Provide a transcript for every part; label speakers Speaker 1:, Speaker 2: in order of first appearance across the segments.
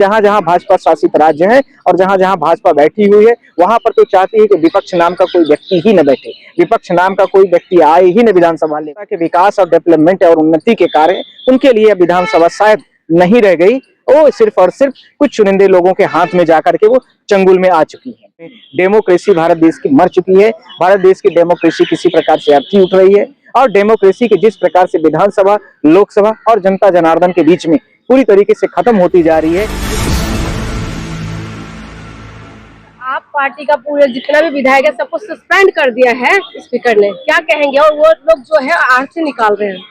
Speaker 1: जहां जहां भाजपा शासित राज्य है और जहां जहां भाजपा बैठी हुई है, वहां पर तो चाहती है कि विपक्ष नाम का कोई व्यक्ति ही न बैठे, विपक्ष नाम का कोई व्यक्ति आए ही न विधानसभा में। के विकास और डेवलपमेंट और उन्नति के कार्य उनके लिए विधानसभा शायद नहीं रह गई, वो सिर्फ और सिर्फ कुछ चुनिंदे लोगों के हाथ में जाकर के वो चंगुल में आ चुकी है। डेमोक्रेसी भारत देश की मर चुकी है। भारत देश की डेमोक्रेसी किसी प्रकार से अर्थी उठ रही है और डेमोक्रेसी के जिस प्रकार से विधानसभा, लोकसभा और जनता जनार्दन के बीच में पूरी तरीके से खत्म होती जा रही है।
Speaker 2: आप पार्टी का पूरे जितना भी विधायक है सबको सस्पेंड कर दिया है स्पीकर ने, क्या कहेंगे? और वो लोग जो है आरती निकाल रहे हैं।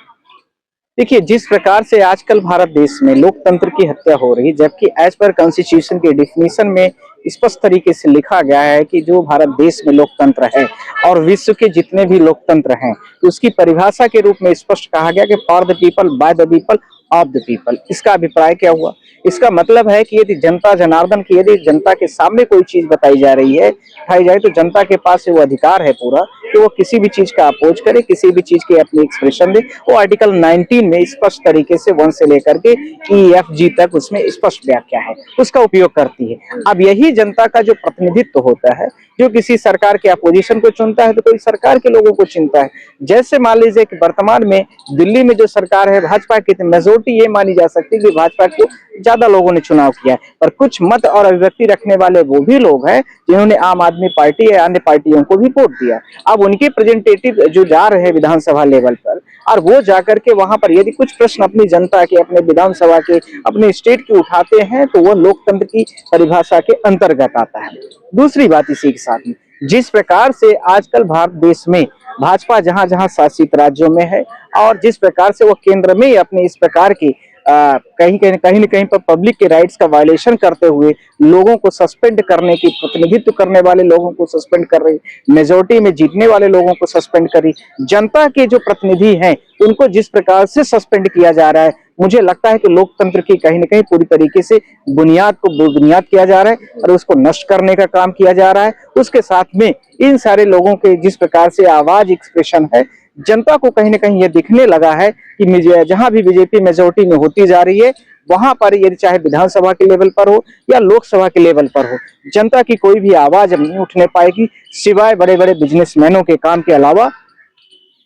Speaker 1: देखिए, जिस प्रकार से आजकल भारत देश में लोकतंत्र की हत्या हो रही, जबकि एज पर कॉन्स्टिट्यूशन के डिफिनीशन में स्पष्ट तरीके से लिखा गया है कि जो भारत देश में लोकतंत्र है और विश्व के जितने भी लोकतंत्र हैं, उसकी परिभाषा के रूप में स्पष्ट कहा गया कि for the people, by the people, of the people. इसका अभिप्राय क्या हुआ? इसका मतलब है कि यदि जनता जनार्दन की यदि जनता के सामने कोई चीज बताई जा रही है, उठाई जाए, तो जनता के पास वो अधिकार है पूरा कि वो किसी भी चीज का अपोज करे, किसी भी चीज की अपनी एक्सप्रेशन दे। वो आर्टिकल 19 में स्पष्ट तरीके से 1 से लेकर के EFG तक उसमें स्पष्ट व्याख्या है, उसका उपयोग करती है। अब यही जनता का जो प्रतिनिधित्व होता है, जो किसी सरकार के अपोजिशन को चुनता है तो कोई सरकार के लोगों को चुनता है। जैसे मान लीजिए कि वर्तमान में दिल्ली में जो सरकार है भाजपा की, मेजोरिटी ये मानी जा सकती है कि भाजपा को ज्यादा लोगों ने चुनाव किया है, पर कुछ मत और अभिव्यक्ति रखने वाले वो भी लोग हैं जिन्होंने आम आदमी पार्टी या अन्य पार्टियों को भी वोट दिया। अब उनके रिप्रेजेंटेटिव जो जा रहे हैं विधानसभा लेवल पर, और वो जाकर के वहां पर यदि कुछ प्रश्न अपनी जनता के, अपने विधानसभा के, अपने स्टेट के उठाते हैं, तो वो लोकतंत्र की परिभाषा के अंतर्गत आता है। दूसरी बात इसी के साथ में, जिस प्रकार से आजकल भारत देश में भाजपा जहां जहां शासित राज्यों में है और जिस प्रकार से वो केंद्र में अपने इस प्रकार की कहीं न कहीं पर पब्लिक के राइट्स का वायलेशन करते हुए लोगों को सस्पेंड करने की, प्रतिनिधित्व करने वाले लोगों को सस्पेंड कर रही, मेजोरिटी में जीतने वाले लोगों को सस्पेंड करी, जनता के जो प्रतिनिधि हैं उनको जिस प्रकार से सस्पेंड किया जा रहा है, मुझे लगता है कि लोकतंत्र की कहीं न कहीं पूरी तरीके से बुनियाद को बुनियाद किया जा रहा है और उसको नष्ट करने का काम किया जा रहा है। उसके साथ में इन सारे लोगों के जिस प्रकार से आवाज, एक्सप्रेशन है, जनता को कहीं न कहीं ये दिखने लगा है कि जहां भी बीजेपी मेजोरिटी में होती जा रही है, वहां पर यदि चाहे विधानसभा के लेवल पर हो या लोकसभा के लेवल पर हो, जनता की कोई भी आवाज नहीं उठने पाएगी सिवाय बड़े बड़े बिजनेसमैनों के काम के अलावा।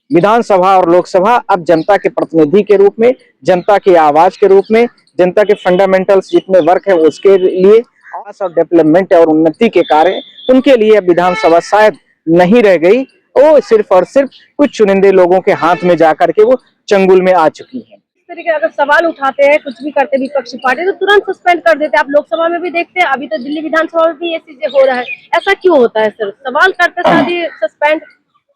Speaker 1: विधानसभा और लोकसभा अब जनता के प्रतिनिधि के रूप में, जनता की आवाज के रूप में, जनता के फंडामेंटल्स जितने वर्क है उसके लिए और डेवलपमेंट और उन्नति के कार्य उनके लिए अब विधानसभा शायद नहीं रह गई, वो सिर्फ और सिर्फ कुछ चुनिंदे लोगों के हाथ में जाकर के वो चंगुल में आ चुकी है।
Speaker 2: इस तरीके अगर सवाल उठाते हैं, कुछ भी करते विपक्षी पार्टी, तो तुरंत सस्पेंड कर देते हैं। आप लोकसभा में भी देखते हैं, अभी तो दिल्ली विधानसभा में भी ये चीजें हो रहा है। ऐसा क्यों होता है सर? सवाल करते साथ ही सस्पेंड।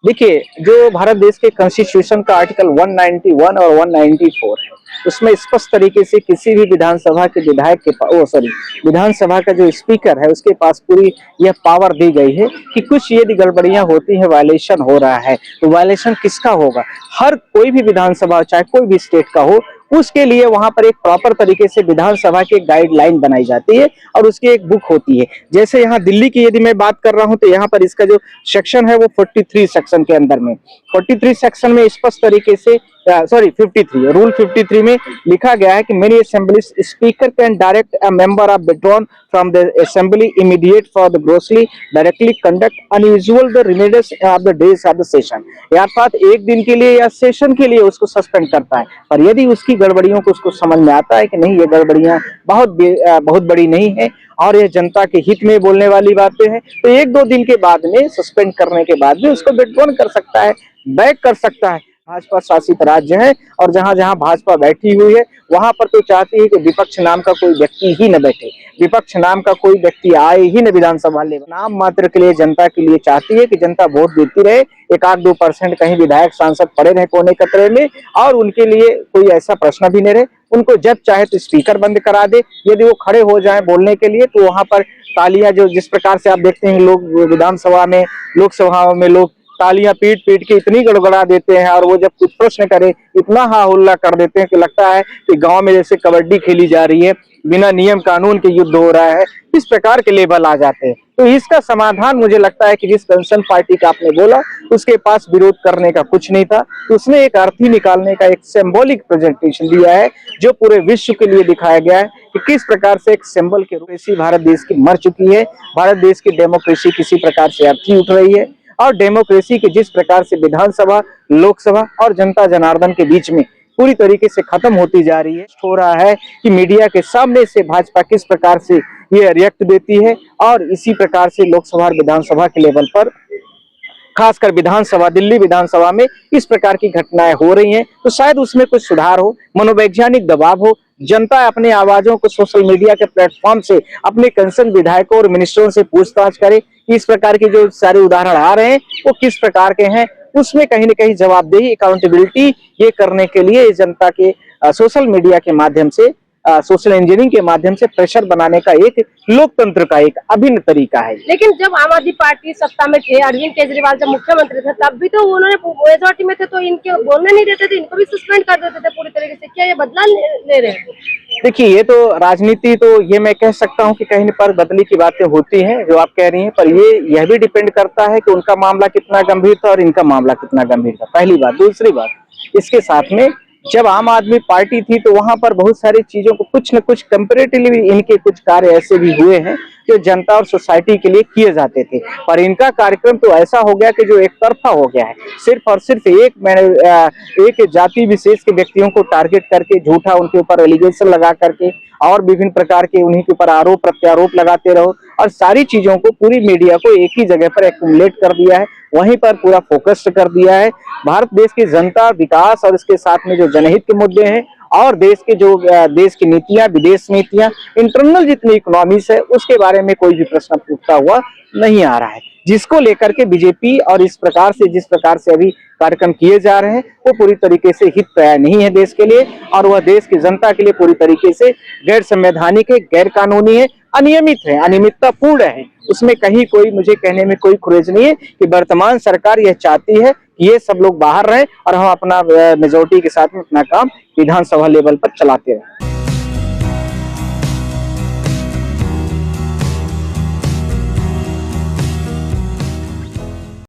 Speaker 1: देखिए, जो भारत देश के कॉन्स्टिट्यूशन का आर्टिकल 191 और 194 है, उसमें स्पष्ट तरीके से किसी भी विधानसभा के विधायक के विधानसभा का जो स्पीकर है उसके पास पूरी यह पावर दी गई है कि कुछ यदि गड़बड़ियां होती है, वायलेशन हो रहा है, तो वायलेशन किसका होगा? हर कोई भी विधानसभा चाहे कोई भी स्टेट का हो, उसके लिए वहां पर एक प्रॉपर तरीके से विधानसभा की गाइडलाइन बनाई जाती है और उसकी एक बुक होती है। जैसे यहाँ दिल्ली की यदि मैं बात कर रहा हूं तो यहाँ पर इसका जो सेक्शन है वो 43 सेक्शन के अंदर में, 43 सेक्शन में स्पष्ट तरीके से 53 रूल 53 में लिखा गया है कि many assembly speaker can direct a member of withdrawn from the assembly immediate for the grossly directly conduct unusual the remainders of the days of the session. अर्थात एक दिन के लिए या सेशन के लिए उसको सस्पेंड करता है, पर यदि उसकी गड़बड़ियों को उसको समझ में आता है कि नहीं, ये गड़बड़ियां बहुत बड़ी नहीं है और ये जनता के हित में बोलने वाली बातें हैं, तो 1-2 दिन के बाद में सस्पेंड करने के बाद भी उसको विड्रॉन कर सकता है, बैक कर सकता है। भाजपा शासित राज्य है और जहां जहां भाजपा बैठी हुई है, वहां पर तो चाहती है कि विपक्ष नाम का कोई व्यक्ति ही न बैठे, विपक्ष नाम का कोई व्यक्ति आए ही न विधानसभा ले। नाम मात्र के लिए जनता के लिए चाहती है कि जनता वोट देती रहे, 1-2% कहीं विधायक सांसद पड़े रहे कोने कतरे में और उनके लिए कोई ऐसा प्रश्न भी नहीं रहे। उनको जब चाहे तो स्पीकर बंद करा दे, यदि वो खड़े हो जाए बोलने के लिए तो वहां पर तालियां, जो जिस प्रकार से आप देखते हैं लोग विधानसभा में, लोकसभा में लोग तालियां पीट पीट के इतनी गड़गड़ा देते हैं और वो जब कुछ प्रश्न करे इतना हा हुल्ला कर देते हैं कि लगता है कि गांव में जैसे कबड्डी खेली जा रही है। बिना नियम कानून के युद्ध हो रहा है, इस प्रकार के लेबल आ जाते हैं। तो इसका समाधान मुझे लगता है कि जिस कंसर्न पार्टी का आपने बोला उसके पास विरोध करने का कुछ नहीं था, उसने एक अर्थी निकालने का एक सिंबॉलिक प्रेजेंटेशन दिया है जो पूरे विश्व के लिए दिखाया गया है कि किस प्रकार से एक सिंबल के रूप में भारत देश की मर चुकी है। भारत देश की डेमोक्रेसी किसी प्रकार से अर्थी उठ रही है और डेमोक्रेसी के जिस प्रकार से विधानसभा, लोकसभा और जनता जनार्दन के बीच में पूरी तरीके से खत्म होती जा रही है। हो रहा है कि मीडिया के सामने से भाजपा किस प्रकार से ये रिएक्ट देती है और इसी प्रकार से लोकसभा और विधानसभा के लेवल पर, खासकर विधानसभा, दिल्ली विधानसभा में इस प्रकार की घटनाएं हो रही हैं। तो शायद उसमें कुछ सुधार हो, मनोवैज्ञानिक दबाव हो, जनता अपने आवाजों को सोशल मीडिया के प्लेटफॉर्म से अपने कंसर्न विधायकों और मिनिस्टरों से पूछताछ करे कि इस प्रकार के जो सारे उदाहरण आ रहे हैं वो किस प्रकार के हैं। उसमें कहीं ना कहीं जवाबदेही, अकाउंटेबिलिटी ये करने के लिए जनता के सोशल मीडिया के माध्यम से, सोशल इंजीनियरिंग के माध्यम से प्रेशर बनाने का एक लोकतंत्र का एक अभिन्न तरीका है।
Speaker 2: लेकिन जब आम आदमी पार्टी सत्ता में थे, अरविंद केजरीवाल जब मुख्यमंत्री थे, तब भी तो उन्होंने मेजोरिटी में थे तो इनके बोलने नहीं देते थे, इनको भी सस्पेंड कर देते थे पूरी तरीके से। क्या ये बदला ले रहे हैं?
Speaker 1: देखिए, ये तो राजनीति, तो ये मैं कह सकता हूँ कि कहीं पर बदली की बातें होती हैं जो आप कह रही हैं, पर यह भी डिपेंड करता है कि उनका मामला कितना गंभीर था और इनका मामला कितना गंभीर था, पहली बात। दूसरी बात, इसके साथ में जब आम आदमी पार्टी थी तो वहां पर बहुत सारी चीजों को कुछ न कुछ कंपैरेटिवली इनके कुछ कार्य ऐसे भी हुए हैं जो जनता और सोसाइटी के लिए किए जाते थे, पर इनका कार्यक्रम तो ऐसा हो गया कि जो एक तरफा हो गया है। सिर्फ और सिर्फ एक जाति विशेष के व्यक्तियों को टारगेट करके झूठा उनके ऊपर एलिगेशन लगा करके और विभिन्न प्रकार के उन्हीं के ऊपर आरोप प्रत्यारोप लगाते रहो और सारी चीजों को, पूरी मीडिया को एक ही जगह पर एक्युमुलेट कर दिया है, वहीं पर पूरा फोकस कर दिया है। भारत देश की जनता, विकास और इसके साथ में जो जनहित के मुद्दे हैं और देश की नीतियां, विदेश नीतियां, इंटरनल जितनी इकोनॉमीज है उसके बारे में कोई भी प्रश्न उठता हुआ नहीं आ रहा है, जिसको लेकर के बीजेपी और इस प्रकार से जिस प्रकार से अभी कार्यक्रम किए जा रहे हैं वो पूरी तरीके से हितप्राय नहीं है देश के लिए और वह देश की जनता के लिए पूरी तरीके से गैर संवैधानिक है, गैर कानूनी है, अनियमित है, अनियमितता पूर्ण है। उसमें कहीं कोई, मुझे कहने में कोई खुरेज नहीं है कि वर्तमान सरकार यह चाहती है कि ये सब लोग बाहर रहें और हम अपना मेजोरिटी के साथ में अपना काम विधानसभा लेवल पर चलाते रहें।